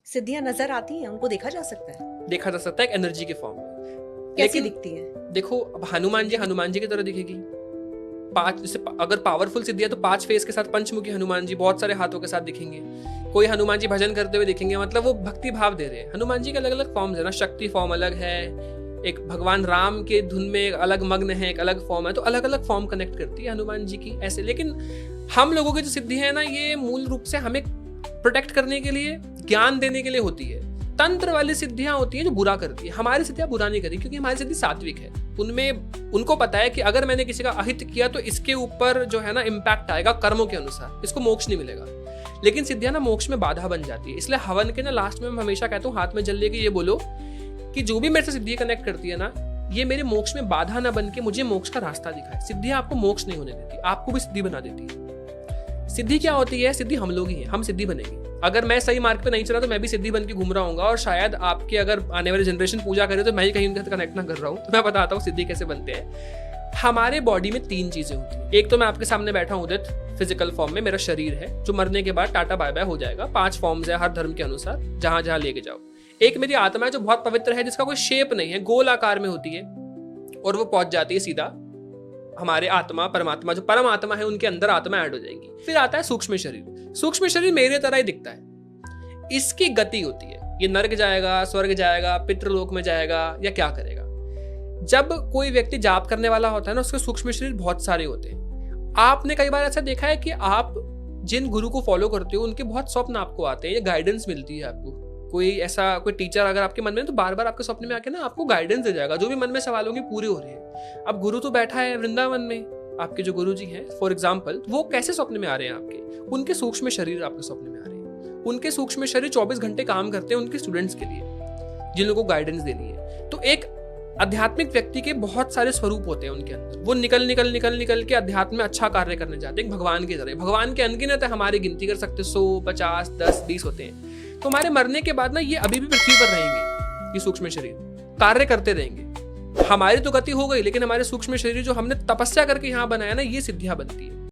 सिद्धियां नजर आती हैं, उनको देखा जा सकता है? देखा जा सकता है एक एनर्जी के फॉर्म में। कैसी लेकिन दिखती है? देखो, अब हनुमान जी की तरह दिखेगी। पांच, जैसे अगर पावरफुल सिद्धि है तो 5 फेस के साथ पंचमुखी हनुमान जी बहुत सारे हाथों के साथ दिखेंगे। कोई हनुमान जी भजन करते हुए दिखेंगे, मतलब वो भक्ति भाव दे रहे हैं। हनुमान जी के अलग अलग फॉर्म्स है ना, शक्ति फॉर्म अलग है, एक भगवान राम के धुन में एक अलग मग्न है, एक अलग फॉर्म है, तो अलग अलग फॉर्म कनेक्ट करती है हनुमान जी की ऐसे। लेकिन हम लोगों की जो सिद्धि है ना, ये मूल रूप से हमें प्रोटेक्ट करने के लिए, ज्ञान देने के लिए होती है। तंत्र वाली सिद्धियां होती हैं जो बुरा करती है। हमारी सिद्धियां बुरा नहीं करती, क्योंकि हमारी सिद्धि सात्विक है। उनमें उनको पता है कि अगर मैंने किसी का अहित किया तो इसके ऊपर जो है ना इम्पैक्ट आएगा कर्मों के अनुसार, इसको मोक्ष नहीं मिलेगा। लेकिन सिद्धियां ना मोक्ष में बाधा बन जाती है। इसलिए हवन के ना लास्ट में मैं हमेशा कहता हूँ, हाथ में जल लेके ये बोलो कि जो भी मेरे से सिद्धि कनेक्ट करती है ना, ये मेरे मोक्ष में बाधा ना बन के मुझे मोक्ष का रास्ता दिखाए। सिद्धियां आपको मोक्ष नहीं होने देती, आपको भी सिद्धि बना देती है। सिद्धि क्या होती है? सिद्धि हम लोग ही हैं, हम सिद्धि बनेंगे। अगर मैं सही मार्ग पे नहीं चला तो मैं भी सिद्धि बन के घूम रहा हूँ, और शायद आपके अगर आने वाली जनरेशन पूजा करे तो मैं ही कहीं उनके साथ कनेक्ट ना कर रहा हूँ। तो मैं बताता हूँ सिद्धि कैसे बनते हैं। हमारे बॉडी में 3 चीजें होती हैं। एक तो मैं आपके सामने बैठा हूँ उदित, फिजिकल फॉर्म में मेरा शरीर है, जो मरने के बाद टाटा बाय बाय हो जाएगा। 5 फॉर्म्स है हर धर्म के अनुसार, जहां जहां लेके जाओ। एक मेरी आत्मा है जो बहुत पवित्र है, जिसका कोई शेप नहीं है, गोल आकार में होती है, और वो पहुंच जाती है सीधा हमारे आत्मा परमात्मा, जो परम आत्मा है उनके अंदर आत्मा ऐड हो जाएगी। फिर आता है सूक्ष्म शरीर। सूक्ष्म शरीर मेरे तरह ही दिखता है। इसकी गति होती है, ये नर्क जाएगा, स्वर्ग जाएगा, पितृलोक में जाएगा, या क्या करेगा। जब कोई व्यक्ति जाप करने वाला होता है ना, उसके सूक्ष्म शरीर बहुत सारे होते हैं। आपने कई बार ऐसा देखा है कि आप जिन गुरु को फॉलो करते हो उनके बहुत स्वप्न आपको आते हैं, या गाइडेंस मिलती है आपको। कोई ऐसा कोई टीचर अगर आपके मन में, तो बार बार आपके सपने में आके ना आपको गाइडेंस दे जाएगा, जो भी मन में सवाल होंगे पूरे हो रहे हैं। अब गुरु तो बैठा है वृंदावन में, आपके जो गुरु जी हैं फॉर एग्जाम्पल, वो कैसे सपने में आ रहे हैं आपके? उनके सूक्ष्म शरीर आपके सपने में आ रहे हैं। उनके सूक्ष्म शरीर 24 घंटे काम करते हैं उनके स्टूडेंट्स के लिए, जिन लोगों को गाइडेंस देनी है। तो एक आध्यात्मिक व्यक्ति के बहुत सारे स्वरूप होते हैं उनके अंदर। वो निकल के अध्यात्म में अच्छा कार्य करने जाते हैं, एक भगवान की तरह। भगवान के अनगिनत है, हमारी गिनती कर सकते 100, 50, 10, 20 होते हैं। तो हमारे मरने के बाद ना ये अभी भी पृथ्वी पर रहेंगे, ये सूक्ष्म शरीर कार्य करते रहेंगे। हमारी तो गति हो गई, लेकिन हमारे सूक्ष्म शरीर जो हमने तपस्या करके यहाँ बनाया ना, ये सिद्धियां बनती है।